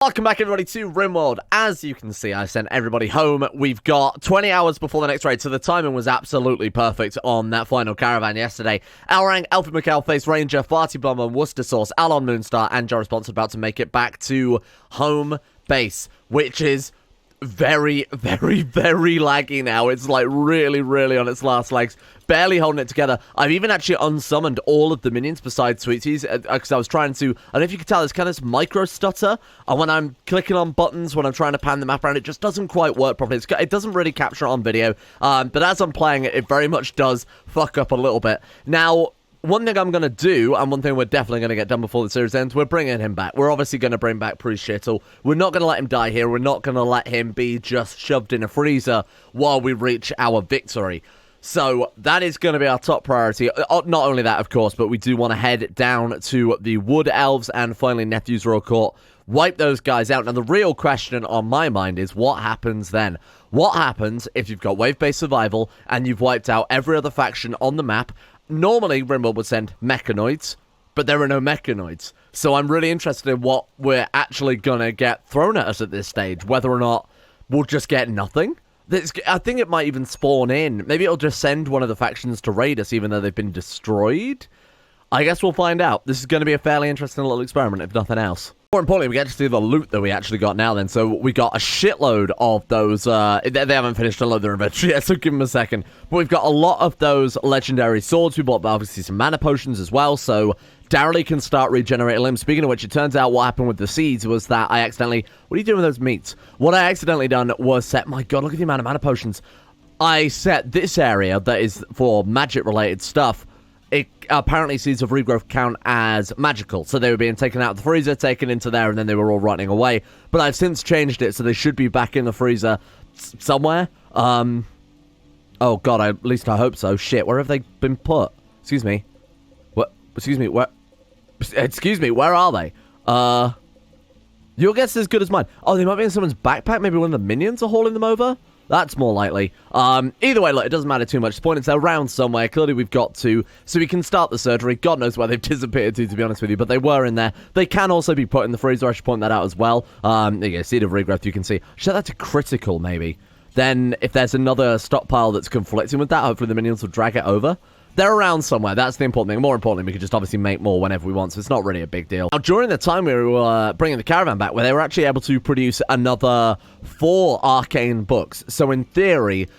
Welcome back, everybody, to Rimworld. As you can see, I sent everybody home. We've got 20 hours before the next raid, so the timing was absolutely perfect on that final caravan yesterday. Alrang, Elfin McAlface, Ranger, Farty Bomber, Worcester Sauce, Alon Moonstar, and Joris Bonson about to make it back to home base, which is very laggy now. It's like really on its last legs, barely holding it together. I've even actually unsummoned all of the minions besides Sweeties because I was trying to, I don't know if you can tell, there's kind of this micro stutter, and when I'm clicking on buttons, when I'm trying to pan the map around, it just doesn't quite work properly. It doesn't really capture it on video, but as I'm playing it, it very much does fuck up a little bit. Now, one thing I'm going to do, and one thing we're definitely going to get done before the series ends, we're bringing him back. We're obviously going to bring back Priest Shittle. We're not going to let him die here. We're not going to let him be just shoved in a freezer while we reach our victory. So that is going to be our top priority. Not only that, of course, but we do want to head down to the Wood Elves and finally Nephew's Royal Court. Wipe those guys out. Now, the real question on my mind is what happens then? What happens if you've got wave-based survival and you've wiped out every other faction on the map? Normally, Rimworld would send mechanoids, but there are no mechanoids. So I'm really interested in what we're actually going to get thrown at us at this stage, whether or not we'll just get nothing. I think it might even spawn in. Maybe it'll just send one of the factions to raid us, even though they've been destroyed. I guess we'll find out. This is going to be a fairly interesting little experiment, if nothing else. More importantly, we get to see the loot that we actually got now then. So we got a shitload of those. They haven't finished unloading their inventory yet, so give them a second. But we've got a lot of those legendary swords. We bought obviously some mana potions as well, so Darrelly can start regenerating limbs. Speaking of which, it turns out what happened with the seeds was that I accidentally... What are you doing with those meats? What I accidentally done was set... My god, look at the amount of mana potions. I set this area that is for magic-related stuff. It apparently seeds of regrowth count as magical, so they were being taken out of the freezer, taken into there, and then they were all rotting away. But I've since changed it, so they should be back in the freezer somewhere. Oh god, at least I hope so. Shit, where have they been put? Excuse me. What? Excuse me, where? Excuse me, where are they? Your guess is as good as mine. Oh, they might be in someone's backpack. Maybe one of the minions are hauling them over. That's more likely. Either way, look, it doesn't matter too much. The point is they're around somewhere. Clearly, we've got to, so we can start the surgery. God knows where they've disappeared to be honest with you, but they were in there. They can also be put in the freezer. I should point that out as well. There you go, seed of regrowth, you can see. Set that to critical, maybe. Then, if there's another stockpile that's conflicting with that, hopefully the minions will drag it over. They're around somewhere. That's the important thing. More importantly, we could just obviously make more whenever we want, so it's not really a big deal. Now, during the time we were bringing the caravan back, where they were actually able to produce another 4 arcane books. So in theory,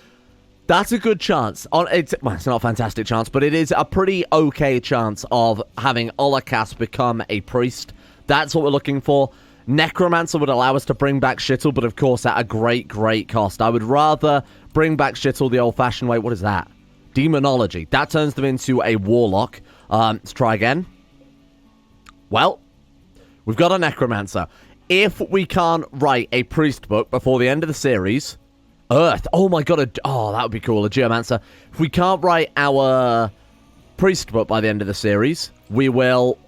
that's a good chance. Well, it's not a fantastic chance, but it is a pretty okay chance of having Olakas become a priest. That's what we're looking for. Necromancer would allow us to bring back Shittle, but of course at a great cost. I would rather bring back Shittle the old-fashioned way. What is that? Demonology. That turns them into a warlock. Let's try again. Well, we've got a Necromancer. If we can't write a priest book before the end of the series... Earth. Oh my god. Oh, that would be cool. A Geomancer. If we can't write our priest book by the end of the series, we will...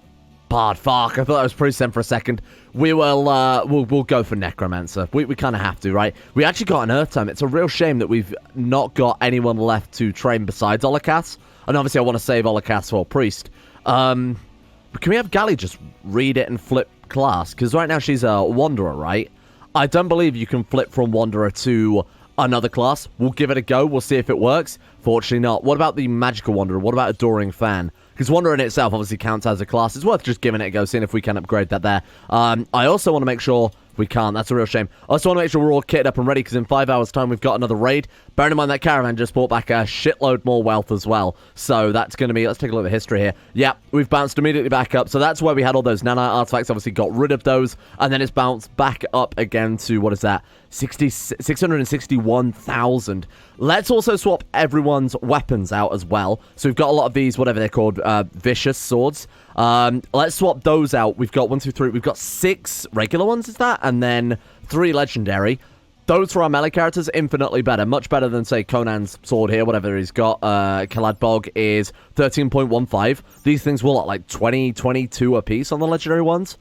Bard. Fuck. I thought that was priest then for a second. We will, we'll go for Necromancer. We kind of have to, right? We actually got an Earth Tome. It's a real shame that we've not got anyone left to train besides Olakas. And obviously I want to save Olakas for Priest. But can we have Gally just read it and flip class? Because right now she's a Wanderer, right? I don't believe you can flip from Wanderer to another class. We'll give it a go. We'll see if it works. Fortunately not. What about the Magical Wanderer? What about Adoring Fan? Because Wanderer in itself obviously counts as a class. It's worth just giving it a go, seeing if we can upgrade that there. I also want to make sure... We can't. That's a real shame. I also want to make sure we're all kitted up and ready, because in 5 hours' time, we've got another raid. Bearing in mind that caravan just brought back a shitload more wealth as well. So that's going to be... Let's take a look at the history here. Yeah, we've bounced immediately back up. So that's where we had all those nanite artifacts. Obviously got rid of those. And then it's bounced back up again to... What is that? 661,000. Let's also swap everyone's weapons out as well. So we've got a lot of these, whatever they're called, vicious swords. Let's swap those out. We've got 1, 2, 3. We've got 6 regular ones, is that? And then 3 legendary. Those for our melee characters, infinitely better. Much better than, say, Conan's sword here, whatever he's got. Kaladbog is 13.15. These things will, like, 20, 22 apiece on the legendary ones.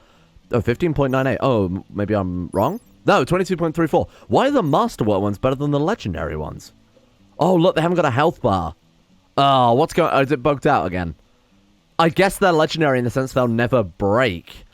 Oh, 15.98. Oh, maybe I'm wrong? No, 22.34. Why are the Masterwork ones better than the legendary ones? Oh, look, they haven't got a health bar. Oh, what's going on? Is it bugged out again? I guess they're legendary in the sense they'll never break.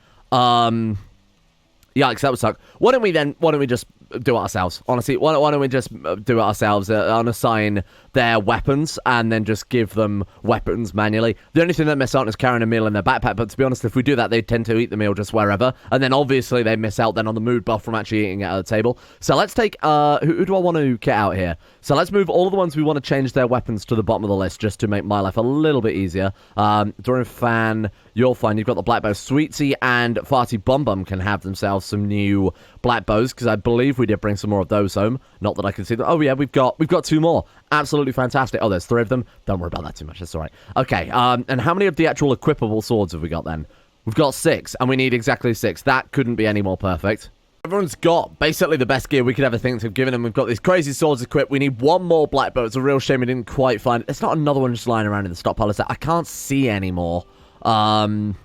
Yeah, Yikes, that would suck. Why don't we just do it ourselves? Honestly, why don't we just do it ourselves, unassign their weapons, and then just give them weapons manually? The only thing they miss out is carrying a meal in their backpack, but to be honest, if we do that, they tend to eat the meal just wherever, and then obviously they miss out then on the mood buff from actually eating it at the table. So let's take, who do I want to get out here? So let's move all of the ones we want to change their weapons to the bottom of the list, just to make my life a little bit easier. During Fan, you're fine. You've got the black bow. Sweetie and Farty Bum Bum can have themselves some new black bows, because I believe we did bring some more of those home. Not that I can see them. Oh yeah, we've got 2 more. Absolutely fantastic. Oh, there's 3 of them. Don't worry about that too much. That's all right. Okay, and how many of the actual equipable swords have we got then? We've got 6, and we need exactly 6. That couldn't be any more perfect. Everyone's got basically the best gear we could ever think of giving them. We've got these crazy swords equipped. We need 1 more black bow. It's a real shame we didn't quite find it. There's not another one just lying around in the stockpile. I can't see anymore. Damn,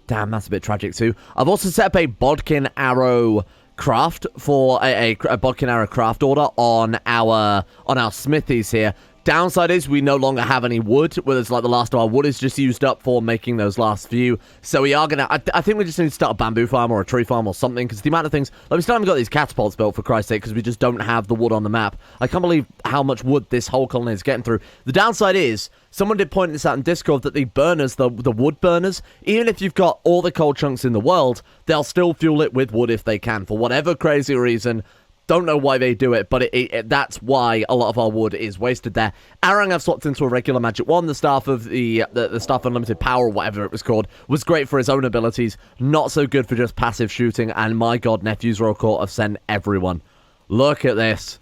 that's a bit tragic too. I've also set up a bodkin arrow craft for a bodkin arrow craft order on our smithies here. Downside is we no longer have any wood, whether it's like the last of our wood is just used up for making those last few. So we are going to, I think we just need to start a bamboo farm or a tree farm or something, because the amount of things, like we still haven't got these catapults built for Christ's sake, because we just don't have the wood on the map. I can't believe how much wood this whole colony is getting through. The downside is, someone did point this out in Discord, that the burners, the wood burners, even if you've got all the coal chunks in the world, they'll still fuel it with wood if they can, for whatever crazy reason. Don't know why they do it, but that's why a lot of our wood is wasted there. Arang I've swapped into a regular magic wand. The staff of the staff unlimited power, or whatever it was called, was great for his own abilities. Not so good for just passive shooting. And my god, Nephew's Royal Court have sent everyone. Look at this.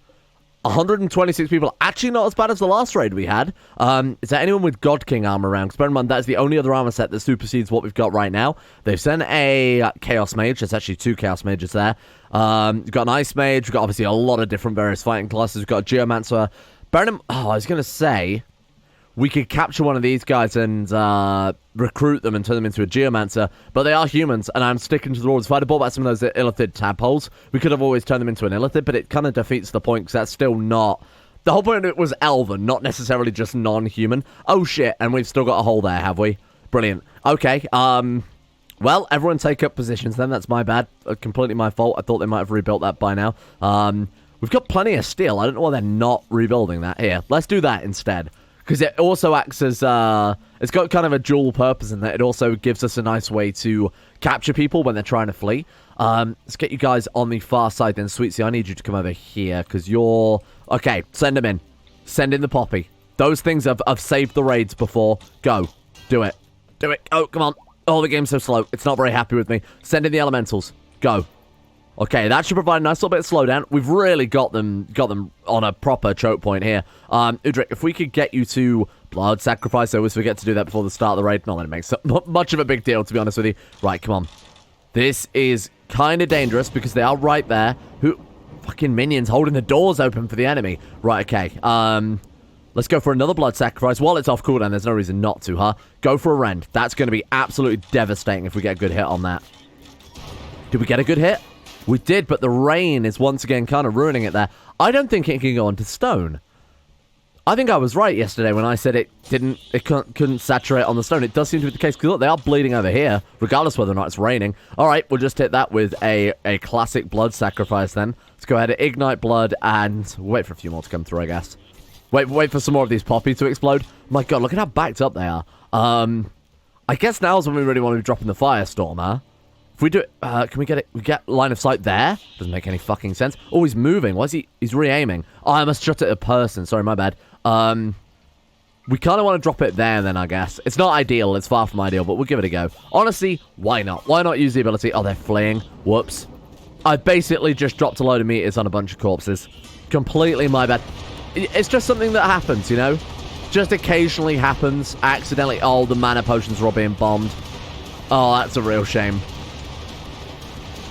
126 people. Actually not as bad as the last raid we had. Is there anyone with God King armor around? Because bear in mind, that is the only other armor set that supersedes what we've got right now. They've sent a Chaos Mage. There's actually 2 Chaos Mages there. We've got an Ice Mage. We've got obviously a lot of different various fighting classes. We've got a Geomancer. I was going to say, we could capture one of these guys and recruit them and turn them into a Geomancer, but they are humans, and I'm sticking to the rules. If I'd have bought back some of those Illithid tadpoles, we could have always turned them into an Illithid, but it kind of defeats the point, because that's still not... The whole point of it was Elven, not necessarily just non-human. Oh shit, and we've still got a hole there, have we? Brilliant. Okay, well, everyone take up positions then. That's my bad. Completely my fault. I thought they might have rebuilt that by now. We've got plenty of steel. I don't know why they're not rebuilding that. Here, let's do that instead. Because it also acts as, it's got kind of a dual purpose in that it also gives us a nice way to capture people when they're trying to flee. Let's get you guys on the far side then. Sweetie, I need you to come over here, because you're... Okay, send them in. Send in the poppy. Those things have saved the raids before. Go. Do it. Do it. Oh, come on. Oh, the game's so slow. It's not very happy with me. Send in the elementals. Go. Okay, that should provide a nice little bit of slowdown. We've really got them on a proper choke point here. Udric, if we could get you to blood sacrifice, I always forget to do that before the start of the raid. Not that it makes much of a big deal, to be honest with you. Right, come on. This is kind of dangerous, because they are right there. Fucking minions holding the doors open for the enemy. Right, okay. Let's go for another blood sacrifice. While it's off cooldown, there's no reason not to, huh? Go for a rend. That's going to be absolutely devastating if we get a good hit on that. Did we get a good hit? We did, but the rain is once again kind of ruining it there. I don't think it can go onto stone. I think I was right yesterday when I said it couldn't saturate on the stone. It does seem to be the case, because look, they are bleeding over here, regardless whether or not it's raining. All right, we'll just hit that with a classic blood sacrifice then. Let's go ahead and ignite blood and wait for a few more to come through, I guess. Wait for some more of these poppies to explode. My god, look at how backed up they are. I guess now's when we really want to be dropping the firestorm, huh? If we do it, can we get it? We get line of sight there? Doesn't make any fucking sense. Oh, he's moving. Why is he? He's re-aiming. Oh, I must shot at a person. Sorry, my bad. We kind of want to drop it there then, I guess. It's not ideal. It's far from ideal, but we'll give it a go. Honestly, why not? Why not use the ability? Oh, they're fleeing. Whoops. I basically just dropped a load of meters on a bunch of corpses. Completely my bad. It's just something that happens, you know? Just occasionally happens. Accidentally. Oh, the mana potions are all being bombed. Oh, that's a real shame.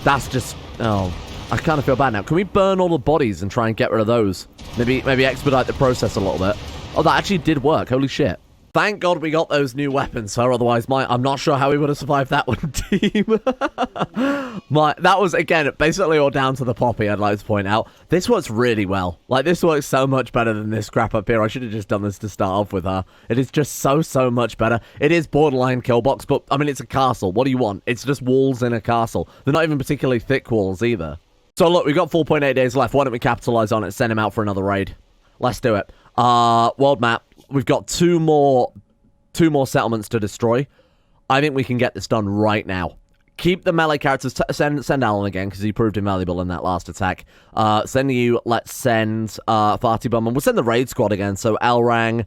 That's just... Oh, I kind of feel bad now. Can we burn all the bodies and try and get rid of those? Maybe expedite the process a little bit. Oh, that actually did work. Holy shit. Thank God we got those new weapons, sir. Otherwise, I'm not sure how we would have survived that one, team. That was, again, basically all down to the poppy, I'd like to point out. This works really well. Like, this works so much better than this crap up here. I should have just done this to start off with her. It is just so much better. It is borderline kill box, but, I mean, it's a castle. What do you want? It's just walls in a castle. They're not even particularly thick walls, either. So, look, we've got 4.8 days left. Why don't we capitalize on it, send him out for another raid? Let's do it. World map. We've got two more settlements to destroy. I think we can get this done right now. Keep the melee characters. Send Alan again, because he proved invaluable in that last attack. Send you. Let's send Farty Bum. And we'll send the raid squad again. So Elrang.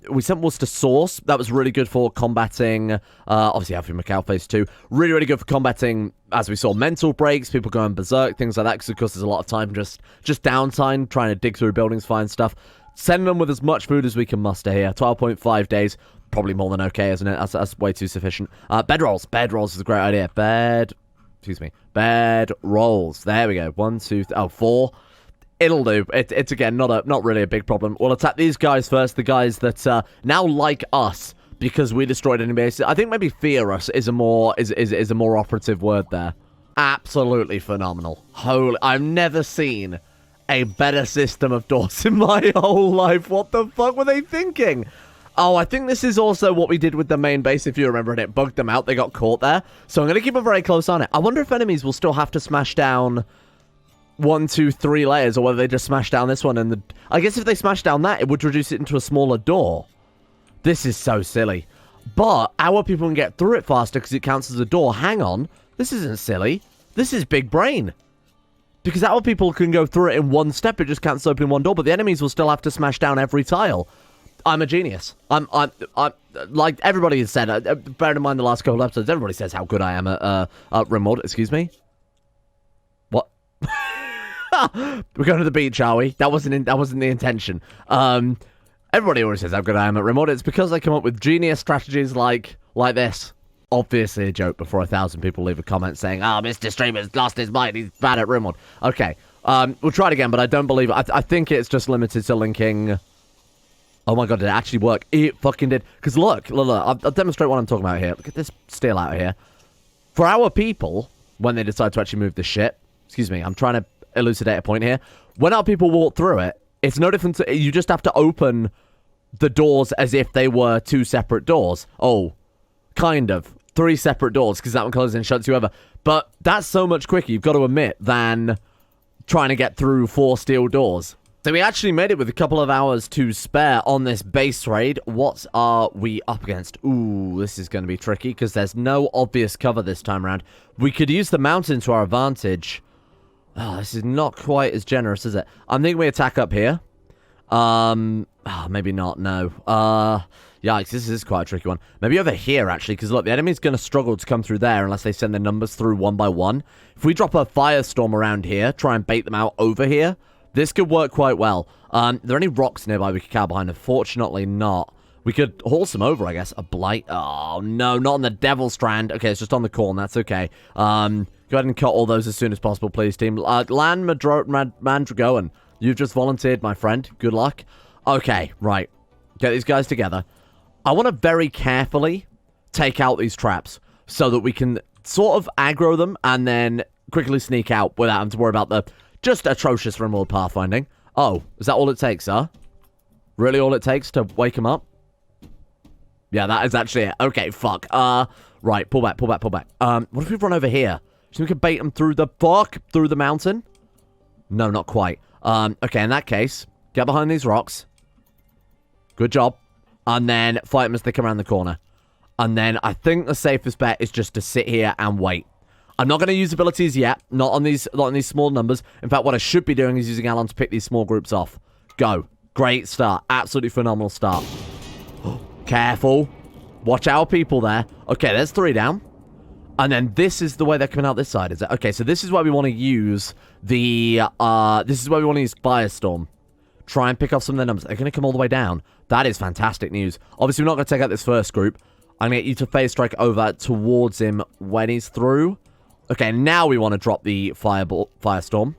We sent Worcester Source. That was really good for combating. Obviously, Alfie Macau phase 2. Really good for combating, as we saw, mental breaks, people going berserk, things like that. Because, of course, there's a lot of time just downtime, trying to dig through buildings, find stuff. Send them with as much food as we can muster here. 12.5 days. Probably more than okay, isn't it? That's way too sufficient. Bedrolls. Bedrolls is a great idea. Bed rolls. There we go. 1, 2, 3, 4. It'll do. It's again, not really a big problem. We'll attack these guys first. The guys that now like us because we destroyed enemy bases. I think maybe fear us is a more operative word there. Absolutely phenomenal. Holy, I've never seen a better system of doors in my whole life. What the fuck were they thinking? Oh, I think this is also what we did with the main base, if you remember, and it bugged them out. They got caught there. So I'm going to keep a very close on it. I wonder if enemies will still have to smash down 1, 2, 3 layers, or whether they just smash down this one. And I guess if they smash down that, it would reduce it into a smaller door. This is so silly. But our people can get through it faster because it counts as a door. Hang on. This isn't silly. This is big brain. Because our people can go through it in one step. It just counts open one door. But the enemies will still have to smash down every tile. I'm a genius. I'm like everybody has said, bear in mind the last couple of episodes, everybody says how good I am at Rimworld. Excuse me? What? We're going to the beach, are we? That wasn't the intention. Everybody always says how good I am at Rimworld. It's because I come up with genius strategies like this. Obviously a joke before 1,000 people leave a comment saying, Mr. Streamer's lost his mind, he's bad at Rimworld. Okay, we'll try it again, but I don't believe it. I think it's just limited to linking. Oh my god, did it actually work? It fucking did. Because look, I'll demonstrate what I'm talking about here. Look at this steel out here. For our people, when they decide to actually move the shit, excuse me, I'm trying to elucidate a point here. When our people walk through it, it's no different to, you just have to open the doors as if they were 2 separate doors. Oh, kind of. 3 separate doors, because that one closes and shuts you over. But that's so much quicker, you've got to admit, than trying to get through 4 steel doors. So we actually made it with a couple of hours to spare on this base raid. What are we up against? Ooh, this is going to be tricky because there's no obvious cover this time around. We could use the mountain to our advantage. Oh, this is not quite as generous, is it? I'm thinking we attack up here. Maybe not, no. Yikes, this is quite a tricky one. Maybe over here, actually, because look, the enemy's going to struggle to come through there unless they send their numbers through one by one. If we drop a firestorm around here, try and bait them out over here, this could work quite well. Are there any rocks nearby we could cower behind? Unfortunately not. We could haul some over, I guess. A blight. Oh, no, not on the devil strand. Okay, it's just on the corn. That's okay. Go ahead and cut all those as soon as possible, please, team. Land Mandragoan. You've just volunteered, my friend. Good luck. Okay, right. Get these guys together. I want to very carefully take out these traps so that we can sort of aggro them and then quickly sneak out without having to worry about the just atrocious Rimworld pathfinding. Oh, is that all it takes, huh? Really all it takes to wake him up? Yeah, that is actually it. Okay, fuck. Right, pull back. What if we run over here? So we can bait them through the mountain? No, not quite. Okay, in that case, get behind these rocks. Good job. And then fight them as they come around the corner. And then I think the safest bet is just to sit here and wait. I'm not going to use abilities yet. Not on these small numbers. In fact, what I should be doing is using Alan to pick these small groups off. Go. Great start. Absolutely phenomenal start. Careful. Watch our people there. Okay, there's 3 down. And then this is the way they're coming out this side, is it? Okay, so this is why we want to use the, Firestorm. Try and pick off some of their numbers. They're going to come all the way down. That is fantastic news. Obviously, we're not going to take out this first group. I'm going to get you to phase strike over towards him when he's through. Okay, now we want to drop the Firestorm.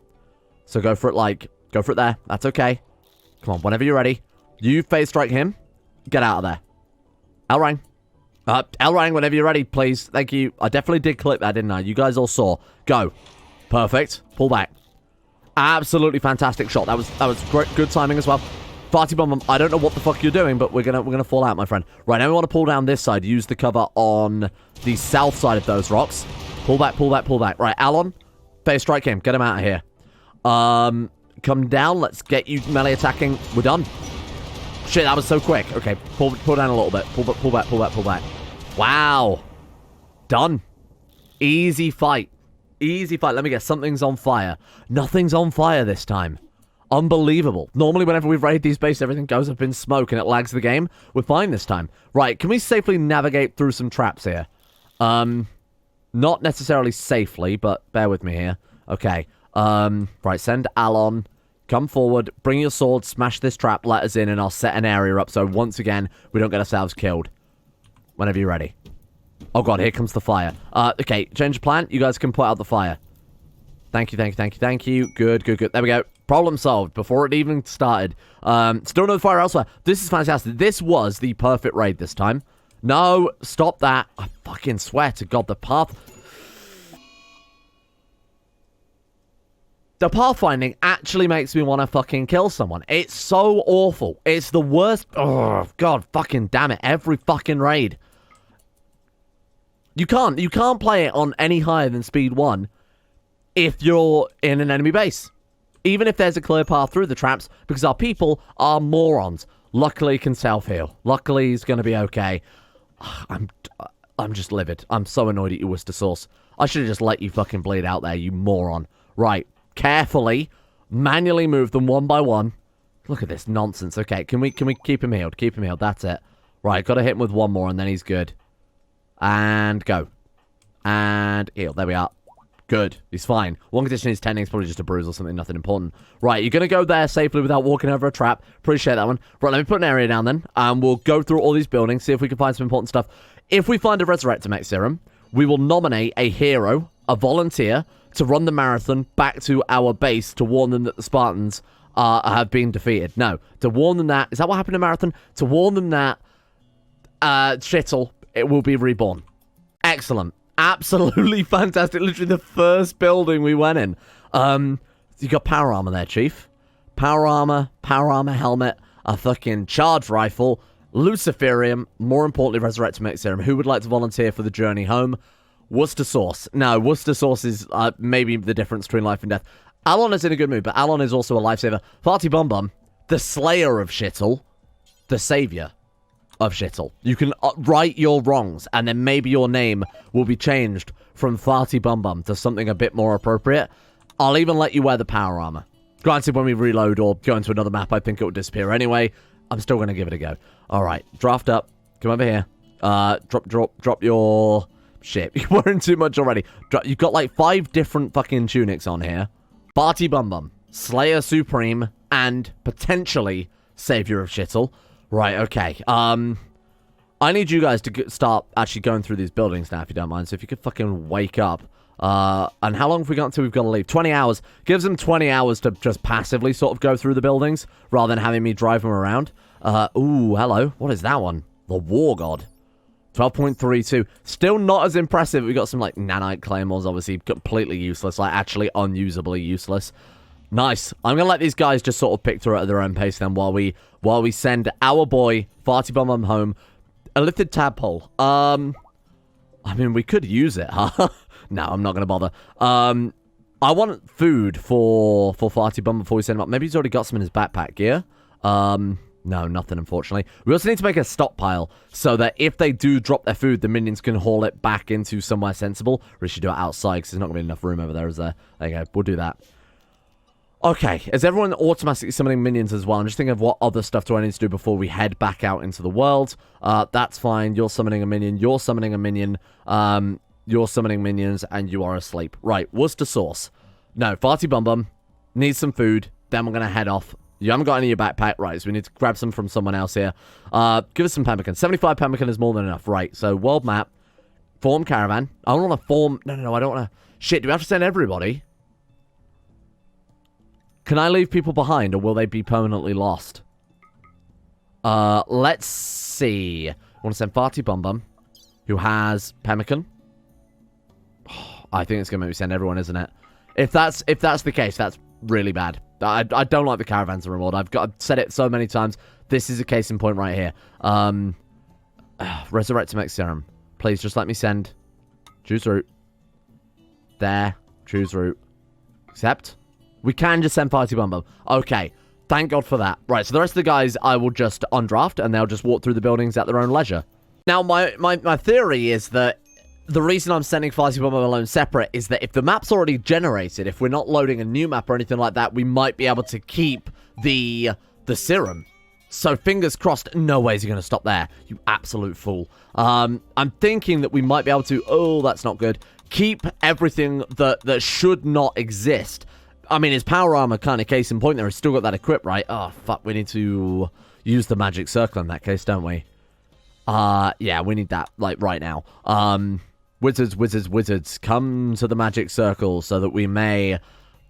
So go for it there. That's okay. Come on, whenever you're ready. You phase strike him. Get out of there. Elrang. Elrang, whenever you're ready, please. Thank you. I definitely did clip that, didn't I? You guys all saw. Go. Perfect. Pull back. Absolutely fantastic shot. That was great, good timing as well. Party bomb. I don't know what the fuck you're doing, but we're gonna fall out, my friend. Right, now we want to pull down this side. Use the cover on the south side of those rocks. Pull back, pull back, pull back. Right, Alon, face strike him. Get him out of here. Come down. Let's get you melee attacking. We're done. Shit, that was so quick. Okay, pull down a little bit. Pull back, pull back, pull back. Wow. Done. Easy fight. Easy fight. Let me guess. Something's on fire. Nothing's on fire this time. Unbelievable. Normally, whenever we raid these bases, everything goes up in smoke and it lags the game. We're fine this time. Right, can we safely navigate through some traps here? Not necessarily safely, but bear with me here. Okay. Right, send Alon. Come forward, bring your sword, smash this trap, let us in, and I'll set an area up so once again, we don't get ourselves killed. Whenever you're ready. Oh god, here comes the fire. Okay, change of plan. You guys can put out the fire. Thank you, thank you, thank you, thank you. Good, good, good. There we go. Problem solved before it even started. Still no fire elsewhere. This is fantastic. This was the perfect raid this time. No, stop that. I fucking swear to god, the path... The pathfinding actually makes me want to fucking kill someone. It's so awful. It's the worst. Oh, god fucking damn it. Every fucking raid. You can't play it on any higher than speed 1 if you're in an enemy base. Even if there's a clear path through the traps, because our people are morons. Luckily, he can self-heal. Luckily, he's going to be okay. I'm just livid. I'm so annoyed at you, Worcester sauce. I should have just let you fucking bleed out there, you moron. Right. Carefully, manually move them one by one. Look at this nonsense. Okay, can we keep him healed? Keep him healed. That's it. Right, got to hit him with one more, and then he's good. And go. And heal. There we are. Good. He's fine. One condition he's tending is probably just a bruise or something. Nothing important. Right, you're going to go there safely without walking over a trap. Appreciate that one. Right, let me put an area down then. We'll go through all these buildings, see if we can find some important stuff. If we find a Resurrectomech serum, we will nominate a hero, a volunteer, to run the marathon back to our base to warn them that the Spartans have been defeated. No, to warn them that... Is that what happened in Marathon? To warn them that... Shittle, it will be reborn. Excellent. Absolutely fantastic. Literally the first building we went in. You got power armor there, Chief. Power armor helmet, a fucking charge rifle, Luciferium, more importantly, Resurrectomech serum. Who would like to volunteer for the journey home? Worcester sauce. No, Worcester sauce is maybe the difference between life and death. Alon is in a good mood, but Alon is also a lifesaver. Farty Bum Bum, the slayer of Shittle, the savior of Shittle. You can right your wrongs, and then maybe your name will be changed from Farty Bum Bum to something a bit more appropriate. I'll even let you wear the power armor. Granted, when we reload or go into another map, I think it will disappear anyway. I'm still going to give it a go. All right, draft up. Come over here. Drop your... Shit, you're wearing too much already. You've got like 5 different fucking tunics on here. Farty Bum Bum, Slayer Supreme, and potentially Savior of Shittle. Right, okay. I need you guys to start actually going through these buildings now, if you don't mind. So if you could fucking wake up. And how long have we got until we've got to leave? 20 hours. Gives them 20 hours to just passively sort of go through the buildings, rather than having me drive them around. Ooh, hello. What is that one? The War God. 12.32. Still not as impressive. We got some, like, nanite claymores, obviously completely useless. Like, actually unusably useless. Nice. I'm going to let these guys just sort of pick through at their own pace then while we send our boy, Farty Bum Bum, home. A lifted tadpole. I mean, we could use it, huh? No, I'm not going to bother. I want food for Farty Bum before we send him up. Maybe he's already got some in his backpack gear. No, nothing, unfortunately. We also need to make a stockpile so that if they do drop their food, the minions can haul it back into somewhere sensible. We should do it outside because there's not going to be enough room over there, is there? There you go. We'll do that. Okay. Is everyone automatically summoning minions as well? I'm just thinking of what other stuff do I need to do before we head back out into the world. That's fine. You're summoning a minion. You're summoning a minion. You're summoning minions, and you are asleep. Right. Worcester sauce. No, Farty Bum Bum needs some food. Then we're going to head off. You haven't got any in your backpack, right, so we need to grab some from someone else here. Give us some pemmican. 75 pemmican is more than enough, right. So, world map. Form caravan. I don't want to form... No, I don't want to... Shit, do we have to send everybody? Can I leave people behind, or will they be permanently lost? Let's see. want to send Farty Bum Bum, who has Pemmican. Oh, I think it's going to make me send everyone, isn't it? If that's the case, that's really bad. I don't like the caravans in Rimworld. I've said it so many times. This is a case in point right here. Resurrect to make serum. Please, just let me send. Choose route. There. Choose route. Accept. We can just send Farty Bum Bum. Okay. Thank God for that. Right, so the rest of the guys I will just undraft, and they'll just walk through the buildings at their own leisure. Now, my theory is that the reason I'm sending Farty Bum Bum alone separate is that if the map's already generated, if we're not loading a new map or anything like that, we might be able to keep the serum. So fingers crossed, no ways you're going to stop there, you absolute fool. I'm thinking that we might be able to, oh, that's not good, keep everything that should not exist. I mean, his power armor kind of case in point there. He's still got that equipped, right? Oh, fuck, we need to use the magic circle in that case, don't we? Yeah, we need that, like, right now. Wizards, come to the magic circle so that we may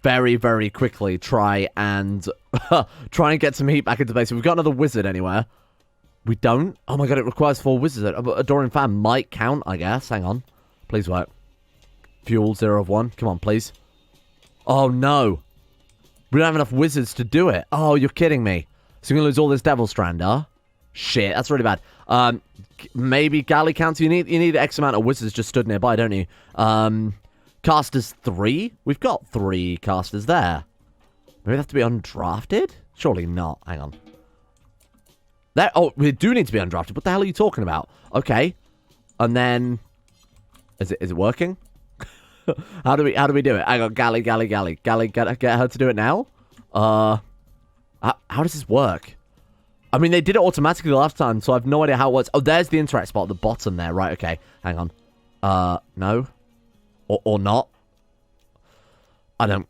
very, very quickly try and get some heat back into base. We've got another wizard anywhere. We don't? Oh my god, it requires 4 wizards. Adoring Fan might count, I guess. Hang on. Please work. Fuel 0 of 1. Come on, please. Oh, no. We don't have enough wizards to do it. Oh, you're kidding me. So we're going to lose all this Devil Strand, huh? Shit, that's really bad. Maybe Galley counts. You need X amount of wizards just stood nearby, don't you? Casters 3? We've got 3 casters there. Maybe they have to be undrafted? Surely not. Hang on. Oh, we do need to be undrafted. What the hell are you talking about? Okay. And then... Is it working? How do we do it? Hang on, Galley, get her to do it now? How does this work? I mean, they did it automatically last time, so I have no idea how it works. Oh, there's the interact spot at the bottom there. Right, okay. Hang on. No. Or not. I don't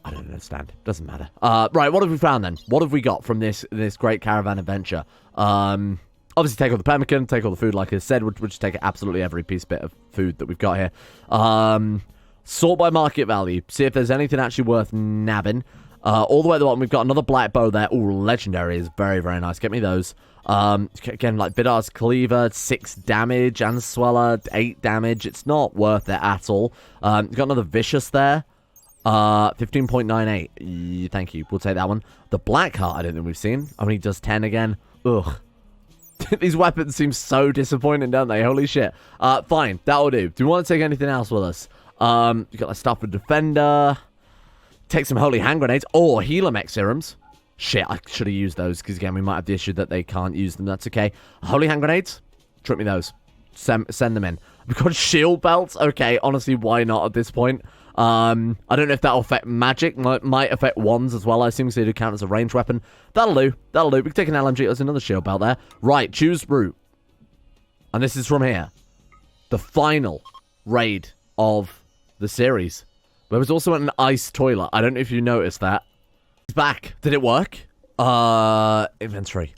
understand. Doesn't matter. Right, what have we found then? What have we got from this great caravan adventure? Obviously take all the pemmican, take all the food, like I said. We'll just take absolutely every bit of food that we've got here. Sort by market value. See if there's anything actually worth nabbing. All the way at the bottom, we've got another black bow there. Ooh, legendary is very, very nice. Get me those. Again, like Viddar's Cleaver, 6 damage, and Sweller, 8 damage. It's not worth it at all. We've got another Vicious there. 15.98. Thank you. We'll take that one. The Black Heart, I don't think we've seen. I mean, he does 10 again. Ugh. These weapons seem so disappointing, don't they? Holy shit. Fine. That'll do. Do we want to take anything else with us? You've got like stuff with Defender. Take some Holy Hand Grenades. Or Healer Mech Serums. Shit, I should have used those. Because again, we might have the issue that they can't use them. That's okay. Holy Hand Grenades. Trip me those. Send them in. We've got Shield Belts. Okay, honestly, why not at this point? I don't know if that'll affect magic. Might affect wands as well. I assume they do count as a ranged weapon. That'll do. That'll do. We can take an LMG. There's another shield belt there. Right, choose route. And this is from here. The final raid of the series. There was also an ice toilet. I don't know if you noticed that. It's back. Did it work? Inventory.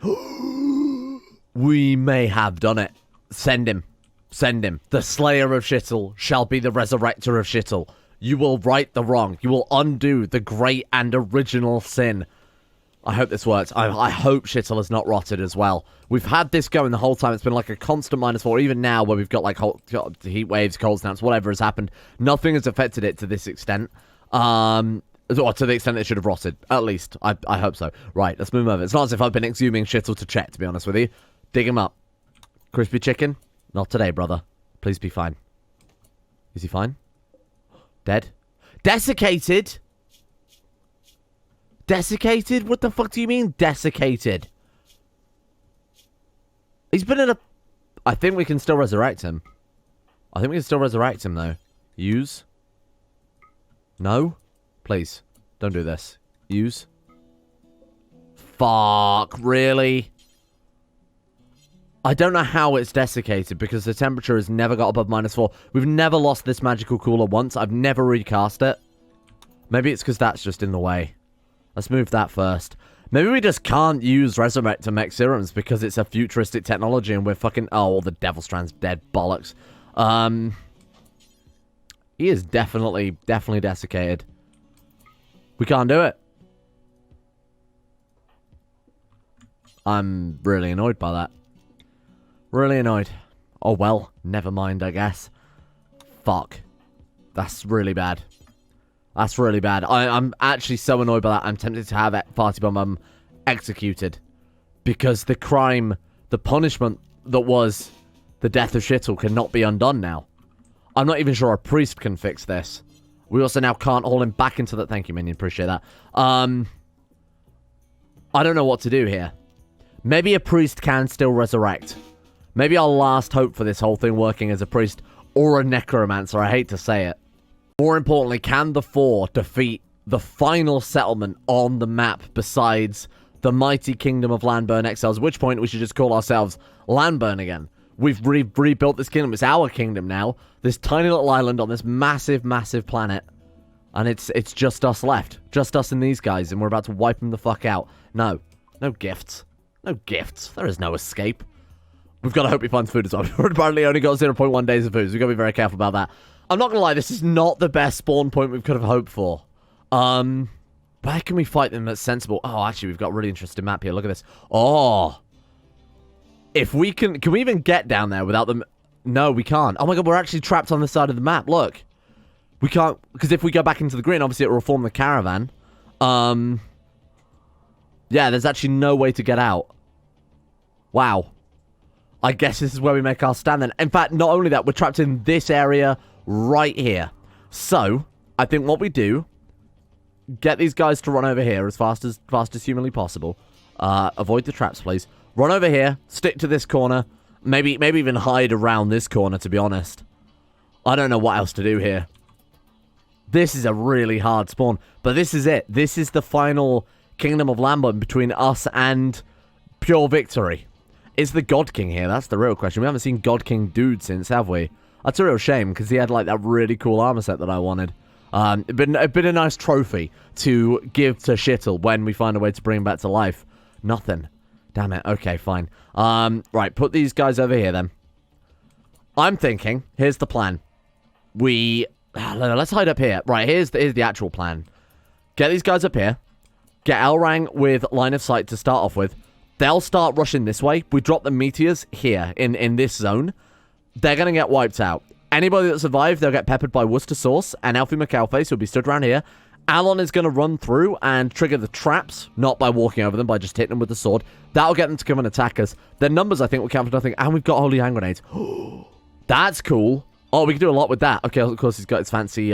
We may have done it. Send him. Send him. The Slayer of Shittle shall be the Resurrector of Shittle. You will right the wrong. You will undo the great and original sin. I hope this works. I hope Shittle has not rotted as well. We've had this going the whole time. It's been like a constant -4. Even now, where we've got like heat waves, cold snaps, whatever has happened, nothing has affected it to this extent. Or to the extent it should have rotted. At least. I hope so. Right, let's move over. It's not as if I've been exhuming Shittle to check, to be honest with you. Dig him up. Crispy chicken? Not today, brother. Please be fine. Is he fine? Dead? Desiccated? Desiccated? What the fuck do you mean, desiccated? He's been in a... I think we can still resurrect him. I think we can still resurrect him, though. Use? No? Please. Don't do this. Use? Fuck, really? I don't know how it's desiccated because the temperature has never got above -4. We've never lost this magical cooler once. I've never recast it. Maybe it's because that's just in the way. Let's move that first. Maybe we just can't use Resurrect to mech serums because it's a futuristic technology and we're fucking... Oh, the Devil Strand's dead. Bollocks. He is definitely desiccated. We can't do it. I'm really annoyed by that. Really annoyed. Oh, well. Never mind, I guess. Fuck. That's really bad. That's really bad. I'm actually so annoyed by that. I'm tempted to have Farty Bum executed. Because the crime, the punishment that was the death of Shittle cannot be undone now. I'm not even sure a priest can fix this. We also now can't haul him back into the... Thank you, minion. Appreciate that. I don't know what to do here. Maybe a priest can still resurrect. Maybe our last hope for this whole thing working as a priest or a necromancer. I hate to say it. More importantly, can the four defeat the final settlement on the map besides the mighty kingdom of Landburn Exiles? At which point we should just call ourselves Landburn again. We've rebuilt this kingdom. It's our kingdom now. This tiny little island on this massive, massive planet. And it's just us left. Just us and these guys. And we're about to wipe them the fuck out. No. No gifts. No gifts. There is no escape. We've got to hope he finds food as well. We've apparently only got 0.1 days of food. So we've got to be very careful about that. I'm not going to lie. This is not the best spawn point we could have hoped for. Where can we fight them that's sensible? Oh, actually, we've got a really interesting map here. Look at this. Oh. If we can we even get down there without them? No, we can't. Oh my god, we're actually trapped on the side of the map. Look. We can't, because if we go back into the green, obviously it will reform the caravan. Yeah, there's actually no way to get out. Wow. I guess this is where we make our stand then. In fact, not only that, we're trapped in this area right here. So, I think what we do, get these guys to run over here as fast as humanly possible. Avoid the traps, please. Run over here, stick to this corner, maybe even hide around this corner, to be honest. I don't know what else to do here. This is a really hard spawn, but this is it. This is the final kingdom of Lambert between us and pure victory. Is the God King here? That's the real question. We haven't seen God King Dude since, have we? That's a real shame, because he had, like, that really cool armor set that I wanted. It'd been a nice trophy to give to Shittle when we find a way to bring him back to life. Nothing. Damn it. Okay, fine. Right, put these guys over here, then. I'm thinking, here's the plan. Let's hide up here. Right, here's the actual plan. Get these guys up here. Get Elrang with line of sight to start off with. They'll start rushing this way. We drop the meteors here in this zone. They're going to get wiped out. Anybody that survives, they'll get peppered by Worcester sauce and Alfie McAlface, who'll be stood around here. Alon is going to run through and trigger the traps, not by walking over them, by just hitting them with the sword. That'll get them to come and attack us. Their numbers, I think, will count for nothing. And we've got holy hand grenades. That's cool. Oh, we can do a lot with that. Okay, of course, he's got his fancy,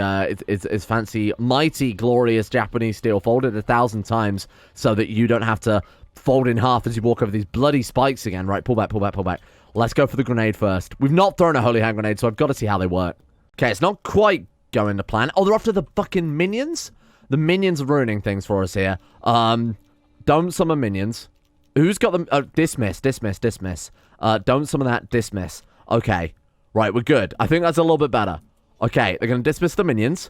his fancy, mighty, glorious Japanese steel folded 1,000 times so that you don't have to fold in half as you walk over these bloody spikes again. Right, pull back, pull back, pull back. Let's go for the grenade first. We've not thrown a holy hand grenade, so I've got to see how they work. Okay, it's not quite going to plan. Oh, they're after the fucking minions? The minions are ruining things for us here. Don't summon minions. Who's got them? Dismiss, dismiss, dismiss. Don't summon that, dismiss. Okay. Right, we're good. I think that's a little bit better. Okay, they're going to dismiss the minions.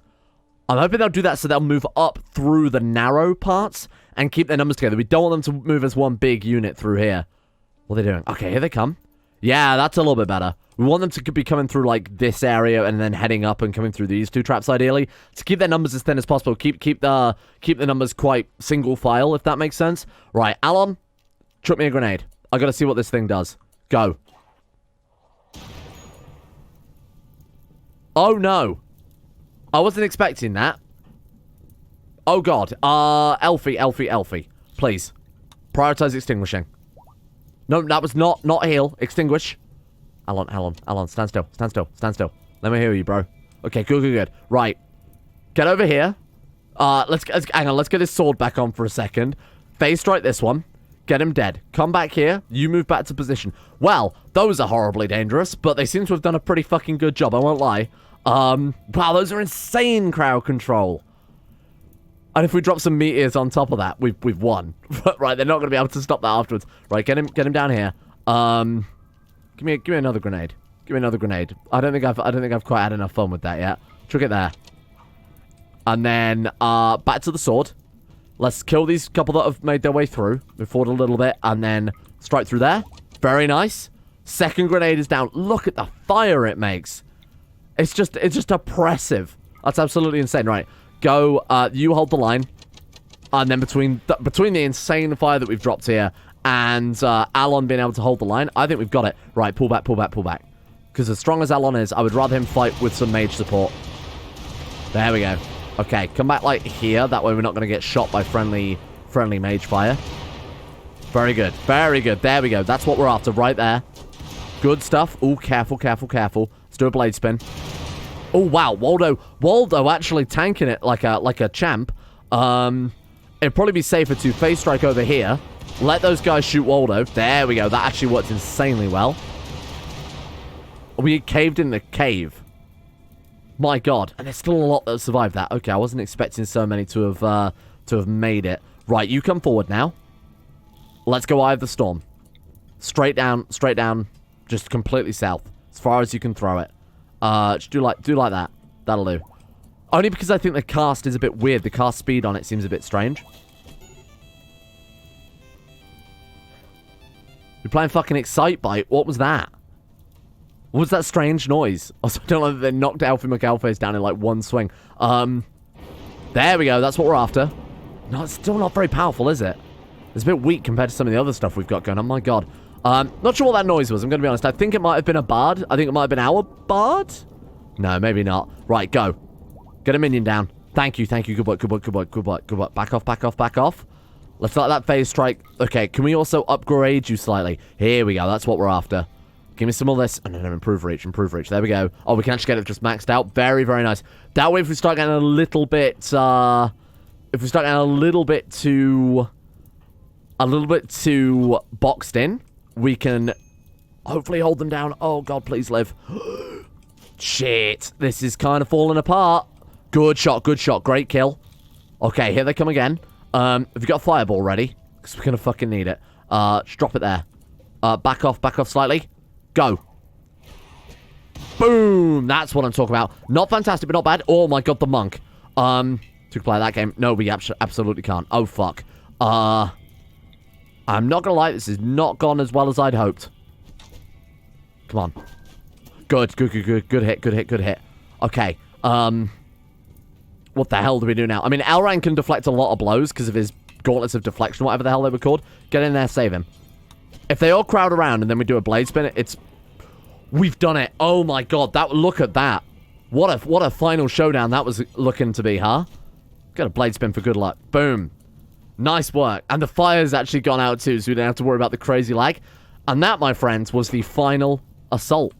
I'm hoping they'll do that so they'll move up through the narrow parts and keep their numbers together. We don't want them to move as one big unit through here. What are they doing? Okay, here they come. Yeah, that's a little bit better. We want them to be coming through, like, this area and then heading up and coming through these two traps, ideally. To keep their numbers as thin as possible. Keep the numbers quite single file, if that makes sense. Right, Alon, chuck me a grenade. I gotta see what this thing does. Go. Oh, no. I wasn't expecting that. Oh, God. Elfie. Please. Prioritize extinguishing. No, that was not heal. Extinguish. Alon, stand still. Let me hear you, bro. Okay, good. Right. Get over here. Hang on, let's get his sword back on for a second. Phase strike this one. Get him dead. Come back here. You move back to position. Well, those are horribly dangerous, but they seem to have done a pretty fucking good job, I won't lie. Wow, those are insane crowd control. And if we drop some meteors on top of that, we've won. Right, they're not going to be able to stop that afterwards. Right, get him down here. Give me another grenade. Give me another grenade. I don't think I've quite had enough fun with that yet. Chuck it there. And then back to the sword. Let's kill these couple that have made their way through. Move forward a little bit and then strike through there. Very nice. Second grenade is down. Look at the fire it makes. It's just oppressive. That's absolutely insane. Right. Go, you hold the line. And then between the insane fire that we've dropped here and Alon being able to hold the line, I think we've got it. Right, pull back, pull back, pull back. Because as strong as Alon is, I would rather him fight with some mage support. There we go. Okay, come back like here. That way we're not going to get shot by friendly mage fire. Very good. Very good. There we go. That's what we're after right there. Good stuff. Oh, careful, careful, careful. Let's do a blade spin. Oh, wow. Waldo actually tanking it like a champ. It'd probably be safer to phase strike over here. Let those guys shoot Waldo. There we go. That actually worked insanely well. We caved in the cave. My God. And there's still a lot that survived that. Okay, I wasn't expecting so many to have made it. Right, you come forward now. Let's go Eye of the Storm. Straight down, just completely south. As far as you can throw it. Just do like that. That'll do. Only because I think the cast is a bit weird. The cast speed on it seems a bit strange. You're playing fucking Excitebite. What was that? What was that strange noise? Also, I don't know that they knocked Alfie McAlface down in like one swing. There we go. That's what we're after. No, it's still not very powerful, is it? It's a bit weak compared to some of the other stuff we've got going on. My God. Not sure what that noise was. I'm going to be honest. I think it might have been a bard. I think it might have been our bard. No, maybe not. Right, go. Get a minion down. Thank you, thank you. Good work, good work, good work, good work, good work. Back off, back off, back off. Let's let that phase strike. Okay, can we also upgrade you slightly? Here we go. That's what we're after. Give me some more of this. Oh, no, improve reach, improve reach. There we go. Oh, we can actually get it just maxed out. Very, very nice. That way, if we start getting a little bit, if we start getting a little bit too boxed in, we can hopefully hold them down. Oh, God, please live. Shit. This is kind of falling apart. Good shot, good shot. Great kill. Okay, here they come again. Have you got a fireball ready? Because we're going to fucking need it. Just drop it there. Back off slightly. Go. Boom. That's what I'm talking about. Not fantastic, but not bad. Oh, my God, the monk. To play that game. No, we absolutely can't. Oh, fuck. I'm not going to lie. This has not gone as well as I'd hoped. Come on. Good, good, good, good. Good hit, good hit, good hit. Okay. What the hell do we do now? I mean, Elrond can deflect a lot of blows because of his gauntlets of deflection, whatever the hell they were called. Get in there, save him. If they all crowd around and then we do a blade spin, it's... We've done it. Oh my God. Look at that. What a final showdown that was looking to be, huh? Get a blade spin for good luck. Boom. Nice work. And the fire's actually gone out too, so we don't have to worry about the crazy lag. And that, my friends, was the final assault.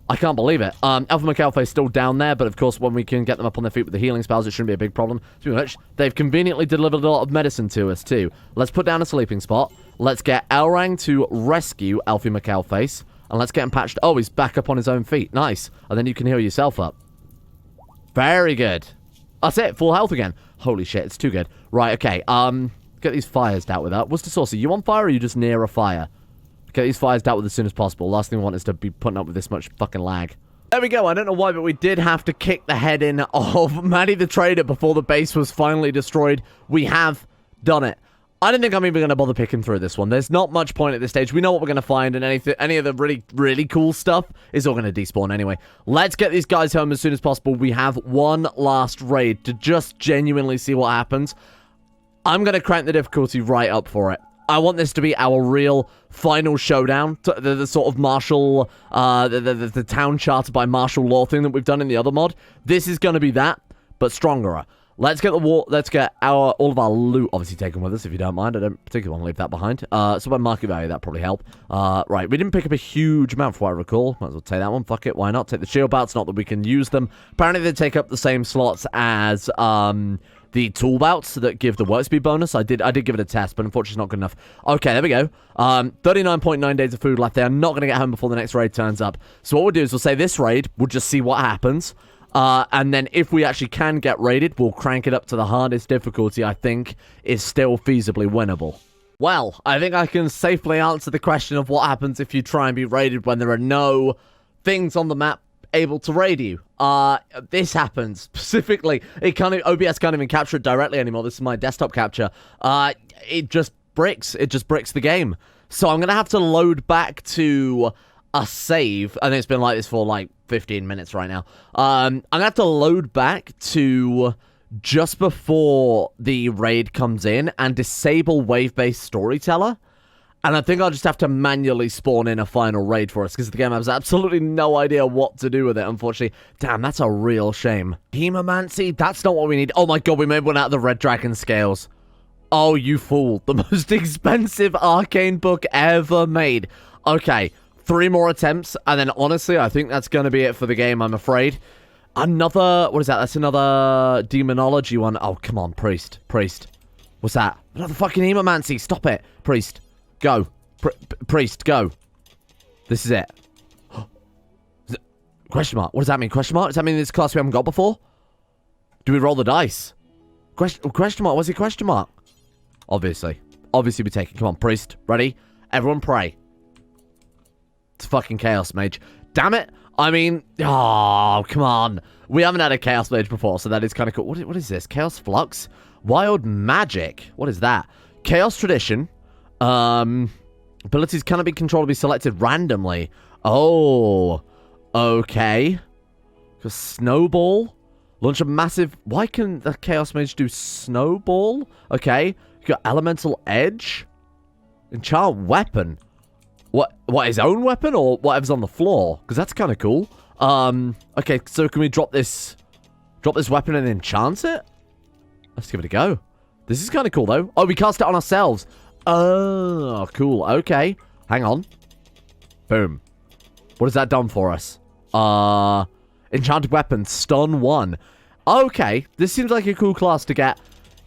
I can't believe it. Alpha McAlpha is still down there, but of course, when we can get them up on their feet with the healing spells, it shouldn't be a big problem. Too much. They've conveniently delivered a lot of medicine to us, too. Let's put down a sleeping spot. Let's get Elrang to rescue Alfie McAlface, and let's get him patched. Oh, he's back up on his own feet. Nice. And then you can heal yourself up. Very good. That's it. Full health again. Holy shit, it's too good. Right, okay. Get these fires dealt with. What's the source? Are you on fire, or are you just near a fire? Get these fires dealt with as soon as possible. Last thing we want is to be putting up with this much fucking lag. There we go. I don't know why, but we did have to kick the head in of Maddie the Trader before the base was finally destroyed. We have done it. I don't think I'm even going to bother picking through this one. There's not much point at this stage. We know what we're going to find, and any of the really, really cool stuff is all going to despawn anyway. Let's get these guys home as soon as possible. We have one last raid to just genuinely see what happens. I'm going to crank the difficulty right up for it. I want this to be our real final showdown, the sort of martial, the town charted by martial law thing that we've done in the other mod. This is going to be that, but stronger. Let's get all of our loot obviously taken with us, if you don't mind. I don't particularly want to leave that behind. So by market value, that probably help. Right, we didn't pick up a huge amount from what I recall. Might as well take that one. Fuck it, why not? Take the shield bouts, not that we can use them. Apparently they take up the same slots as, the tool bouts that give the work speed bonus. I did give it a test, but unfortunately it's not good enough. Okay, there we go. 39.9 days of food left. They are not going to get home before the next raid turns up. So what we'll do is we'll say this raid, we'll just see what happens. And then if we actually can get raided, we'll crank it up to the hardest difficulty I think is still feasibly winnable. Well, I think I can safely answer the question of what happens if you try and be raided when there are no things on the map able to raid you. This happens specifically. OBS can't even capture it directly anymore. This is my desktop capture. It just bricks. It just bricks the game. So I'm gonna have to load back to a save. I think it's been like this for like 15 minutes right now. I'm gonna have to load back to just before the raid comes in and disable wave-based storyteller. And I think I'll just have to manually spawn in a final raid for us, because the game has absolutely no idea what to do with it, unfortunately. Damn, that's a real shame. Hemomancy? That's not what we need. Oh my god, we made one out of the red dragon scales. Oh, you fool. The most expensive arcane book ever made. Okay, 3 more attempts, and then honestly, I think that's going to be it for the game, I'm afraid. Another... What is that? That's another demonology one. Oh, come on, priest. Priest. What's that? Another fucking hemomancy. Stop it. Priest. Go. Priest, go. This is it. Question mark. What does that mean? Question mark? Does that mean this class we haven't got before? Do we roll the dice? Question mark? What's it question mark? Obviously. Obviously we take it. Come on, priest. Ready? Everyone pray. It's fucking chaos mage. Damn it. I mean, oh, come on. We haven't had a chaos mage before, so that is kind of cool. What is this? Chaos flux? Wild magic. What is that? Chaos tradition. Abilities cannot be controlled or be selected randomly. Oh, okay. Snowball. Launch a massive... Why can the Chaos Mage do snowball? Okay. You got elemental edge. Enchant weapon. What, his own weapon or whatever's on the floor? Because that's kind of cool. Okay, so can we drop this weapon and enchant it? Let's give it a go. This is kind of cool, though. Oh, we cast it on ourselves. Oh, cool. Okay. Hang on. Boom. What has that done for us? Enchanted weapon, stun 1. Okay. This seems like a cool class to get.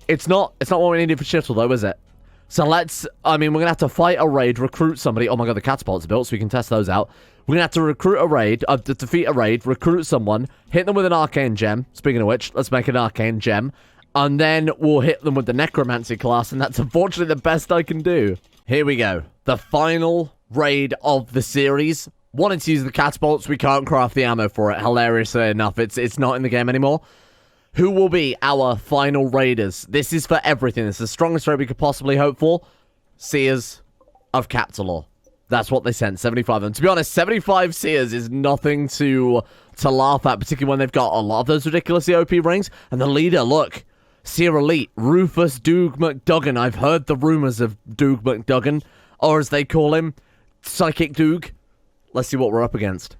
It's not what we needed for Shittle, though, is it? So let's... I mean, we're going to have to fight a raid, recruit somebody. Oh, my God, the catapults are built, so we can test those out. We're going to have to recruit a raid, defeat a raid, recruit someone, hit them with an arcane gem. Speaking of which, let's make an arcane gem. And then we'll hit them with the Necromancy class, and that's unfortunately the best I can do. Here we go. The final raid of the series. Wanted to use the catapults. We can't craft the ammo for it. Hilariously enough, it's not in the game anymore. Who will be our final raiders? This is for everything. This is the strongest raid we could possibly hope for. Seers of Captalor. That's what they sent, 75 of them. To be honest, 75 Seers is nothing to laugh at, particularly when they've got a lot of those ridiculously OP rings. And the leader, look. Seer Elite, Rufus Doog McDuggan. I've heard the rumors of Doog McDuggan, or as they call him, Psychic Doog. Let's see what we're up against.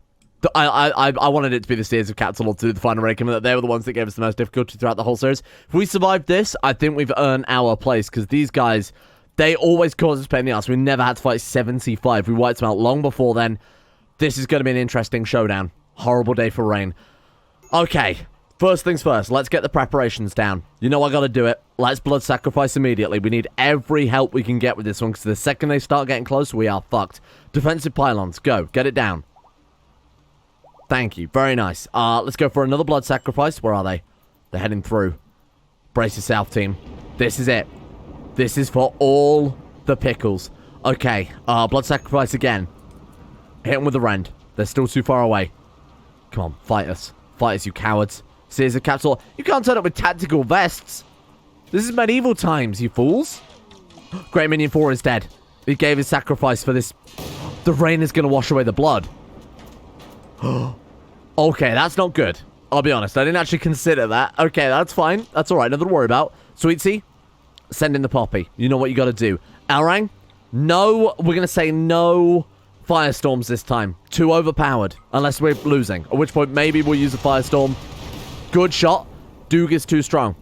I wanted it to be the Seers of Captalor to do the final raid, given that they were the ones that gave us the most difficulty throughout the whole series. If we survive this, I think we've earned our place, because these guys, they always cause us pain in the ass. We never had to fight 75. We wiped them out long before then. This is going to be an interesting showdown. Horrible day for rain. Okay. First things first, let's get the preparations down. You know I gotta do it. Let's blood sacrifice immediately. We need every help we can get with this one, because the second they start getting close, we are fucked. Defensive pylons, go. Get it down. Thank you. Very nice. Let's go for another blood sacrifice. Where are they? They're heading through. Brace yourself, team. This is it. This is for all the pickles. Okay, blood sacrifice again. Hit them with the rend. They're still too far away. Come on, fight us. Fight us, you cowards. Seers of Captalor. You can't turn up with tactical vests. This is medieval times, you fools. Great Minion 4 is dead. He gave his sacrifice for this. The rain is going to wash away the blood. Okay, that's not good. I'll be honest. I didn't actually consider that. Okay, that's fine. That's alright. Nothing to worry about. Sweetie, send in the poppy. You know what you got to do. Alrang, no. We're going to say no firestorms this time. Too overpowered. Unless we're losing. At which point, maybe we'll use a firestorm. Good shot. Doog is too strong.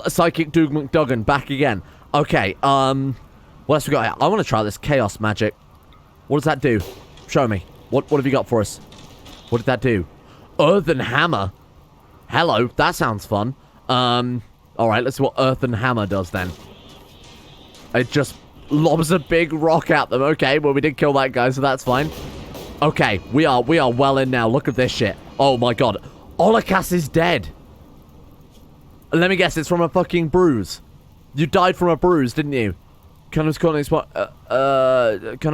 Psychic Doog McDuggan back again. Okay, what else we got here? I want to try this chaos magic. What does that do? Show me. What have you got for us? What did that do? Earthen hammer. Hello, that sounds fun. Alright, let's see what Earthen hammer does then. It just lobs a big rock at them. Okay, well, we did kill that guy, so that's fine. Okay, we are well in now. Look at this shit. Oh my god. Olakas is dead. Let me guess, it's from a fucking bruise. You died from a bruise, didn't you? Cunham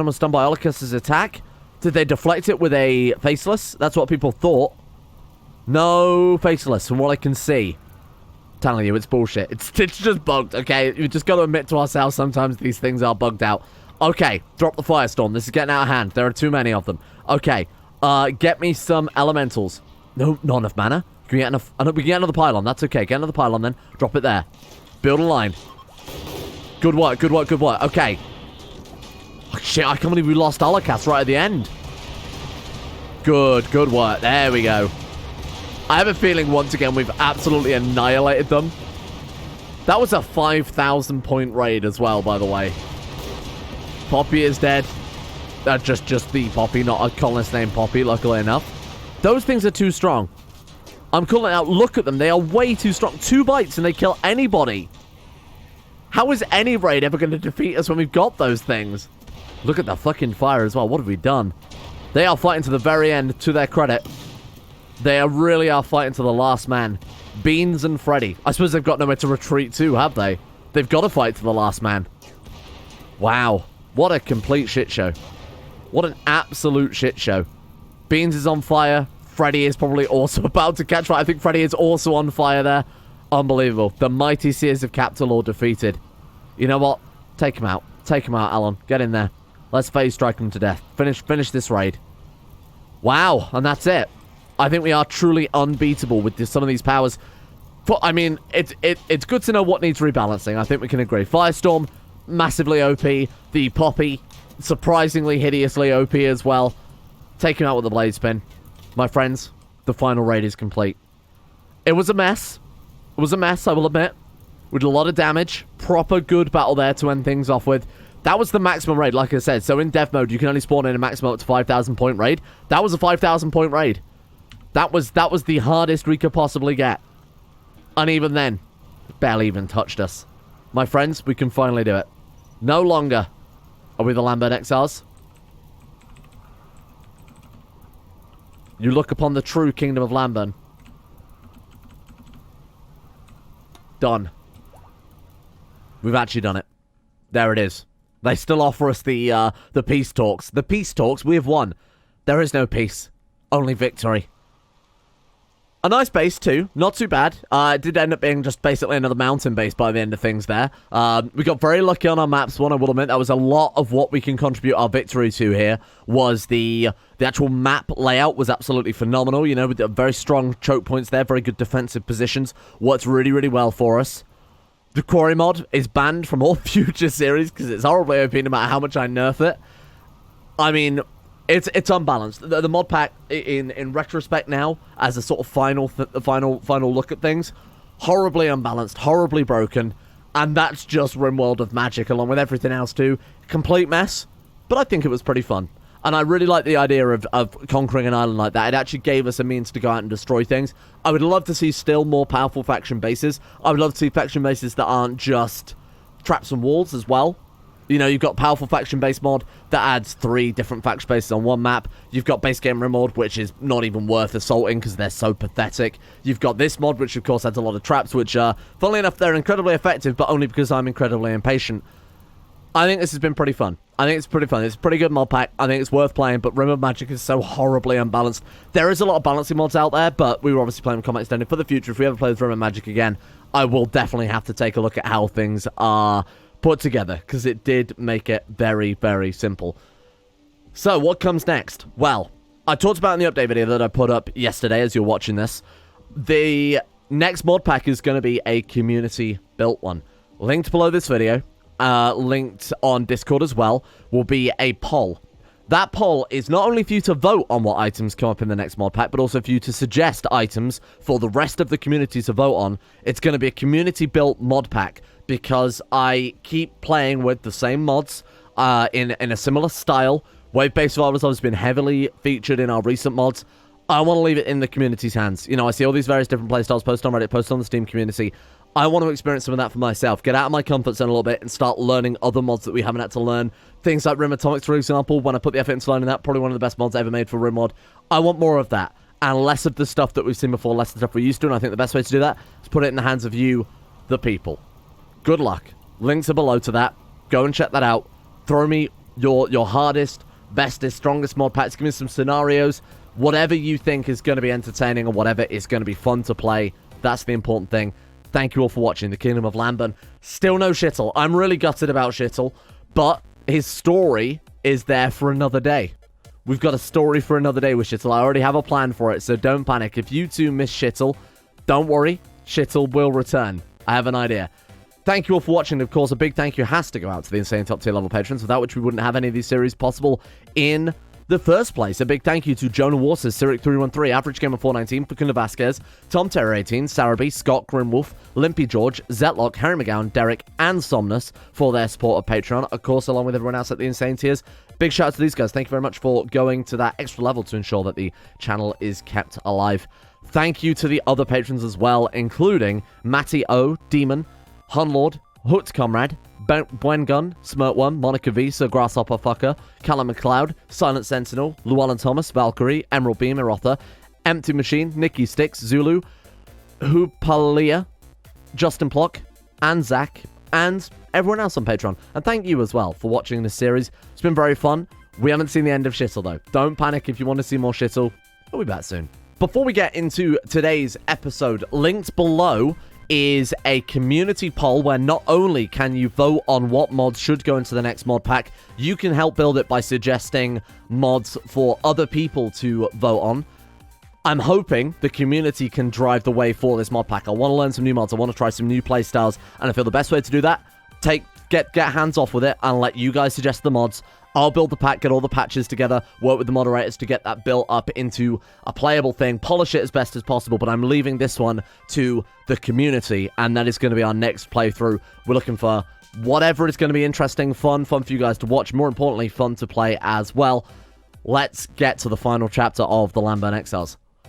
was stunned by Olakas's attack. Did they deflect it with a faceless? That's what people thought. No faceless, from what I can see. I'm telling you, it's bullshit. It's just bugged, okay? You just got to admit to ourselves sometimes these things are bugged out. Okay, drop the firestorm. This is getting out of hand. There are too many of them. Okay, get me some elementals. No, not enough mana. Can we get enough? We can get another pylon. That's okay. Get another pylon then. Drop it there. Build a line. Good work, good work, good work. Okay. Shit, I can't believe we lost Holocaust right at the end. Good work. There we go. I have a feeling, once again, we've absolutely annihilated them. That was a 5,000 point raid as well, by the way. Poppy is dead. Just the Poppy, not a colonist named Poppy, luckily enough. Those things are too strong. I'm calling it out. Look at them. They are way too strong. 2 bites and they kill anybody. How is any raid ever going to defeat us when we've got those things? Look at the fucking fire as well. What have we done? They are fighting to the very end, to their credit. They really are fighting to the last man. Beans and Freddy. I suppose they've got nowhere to retreat to, have they? They've got to fight to the last man. Wow. What a complete shit show. What an absolute shit show. Beans is on fire. Freddy is probably also about to catch fire. I think Freddy is also on fire there. Unbelievable. The mighty Seers of Captalor defeated. You know what? Take him out. Take him out, Alan. Get in there. Let's phase strike him to death. Finish this raid. Wow. And that's it. I think we are truly unbeatable with some of these powers. I mean, it's good to know what needs rebalancing. I think we can agree. Firestorm, massively OP. The Poppy, surprisingly hideously OP as well. Take him out with the blade spin. My friends, the final raid is complete. It was a mess. It was a mess, I will admit. We did a lot of damage. Proper good battle there to end things off with. That was the maximum raid, like I said. So in dev mode, you can only spawn in a maximum up to 5,000 point raid. That was a 5,000 point raid. That was the hardest we could possibly get. And even then, it barely even touched us. My friends, we can finally do it. No longer are we the Lambert Exiles. You look upon the true kingdom of Lambert. Done. We've actually done it. There it is. They still offer us the peace talks. The peace talks, we have won. There is no peace. Only victory. A nice base, too. Not too bad. It did end up being just basically another mountain base by the end of things there. We got very lucky on our maps, one I will admit. That was a lot of what we can contribute our victory to here. Was the actual map layout was absolutely phenomenal. You know, with very strong choke points there. Very good defensive positions. Worked really, really well for us. The quarry mod is banned from all future series because it's horribly OP no matter how much I nerf it. I mean, it's unbalanced. The mod pack, in retrospect now, as a sort of final look at things, horribly unbalanced, horribly broken, and that's just Rimworld of Magic along with everything else too. Complete mess, but I think it was pretty fun. And I really like the idea of conquering an island like that. It actually gave us a means to go out and destroy things. I would love to see still more powerful faction bases. I would love to see faction bases that aren't just traps and walls as well. You know, you've got powerful faction base mod that adds 3 different faction bases on one map. You've got base game Rimworld, which is not even worth assaulting because they're so pathetic. You've got this mod, which of course adds a lot of traps, which funnily enough, they're incredibly effective, but only because I'm incredibly impatient. I think this has been pretty fun. I think it's pretty fun. It's a pretty good mod pack. I think it's worth playing, but Rim of Magic is so horribly unbalanced. There is a lot of balancing mods out there, but we were obviously playing with Combat Extended. For the future, if we ever play with Rim of Magic again, I will definitely have to take a look at how things are put together, because it did make it very, very simple. So, what comes next? Well, I talked about in the update video that I put up yesterday as you're watching this. The next mod pack is going to be a community-built one. Linked below this video. Linked on Discord as well, will be a poll. That poll is not only for you to vote on what items come up in the next mod pack, but also for you to suggest items for the rest of the community to vote on. It's going to be a community-built mod pack, because I keep playing with the same mods in a similar style. Wave-based survival has been heavily featured in our recent mods. I want to leave it in the community's hands. You know, I see all these various different playstyles posted on Reddit, posted on the Steam community. I want to experience some of that for myself. Get out of my comfort zone a little bit and start learning other mods that we haven't had to learn. Things like Rim Atomics, for example. When I put the effort into learning that, probably one of the best mods ever made for Rimworld. I want more of that. And less of the stuff that we've seen before, less of the stuff we're used to. And I think the best way to do that is put it in the hands of you, the people. Good luck. Links are below to that. Go and check that out. Throw me your hardest, bestest, strongest mod packs. Give me some scenarios. Whatever you think is going to be entertaining or whatever is going to be fun to play. That's the important thing. Thank you all for watching The Kingdom of Lambert. Still no Shittle. I'm really gutted about Shittle, but his story is there for another day. We've got a story for another day with Shittle. I already have a plan for it, so don't panic. If you two miss Shittle, don't worry. Shittle will return. I have an idea. Thank you all for watching. Of course, a big thank you has to go out to the insane top tier level patrons, without which we wouldn't have any of these series possible in the first place. A big thank you to Jonah Waters, Cyric313, Average Gamer 419, Facunda Vasquez, Tom Terror 18, Sarabi, Scott Grimwolf, Limpy George, Zetlock, Harry McGowan, Derek, and Somnus for their support of Patreon. Of course, along with everyone else at the insane tiers. Big shout out to these guys. Thank you very much for going to that extra level to ensure that the channel is kept alive. Thank you to the other patrons as well, including Matty O, Demon, Hunlord, Hooked Comrade, Bwengun, Smirt1, Monica V, Sir Grasshopper Fucker, Callum McLeod, Silent Sentinel, Llewellyn Thomas, Valkyrie, Emerald Beam, Erotha, Empty Machine, Nikki Sticks, Zulu, Hoopalia, Justin Plock, and Zach, and everyone else on Patreon. And thank you as well for watching this series. It's been very fun. We haven't seen the end of Shittle though. Don't panic if you want to see more Shittle. We'll be back soon. Before we get into today's episode, linked below is a community poll where not only can you vote on what mods should go into the next mod pack, you can help build it by suggesting mods for other people to vote on. I'm hoping the community can drive the way for this mod pack. I want to learn some new mods. I want to try some new playstyles, and I feel the best way to do that, get hands off with it and let you guys suggest the mods. I'll build the pack, get all the patches together, work with the moderators to get that built up into a playable thing, polish it as best as possible, but I'm leaving this one to the community, and that is going to be our next playthrough. We're looking for whatever is going to be interesting, fun for you guys to watch, more importantly, fun to play as well. Let's get to the final chapter of the Lambern Exiles.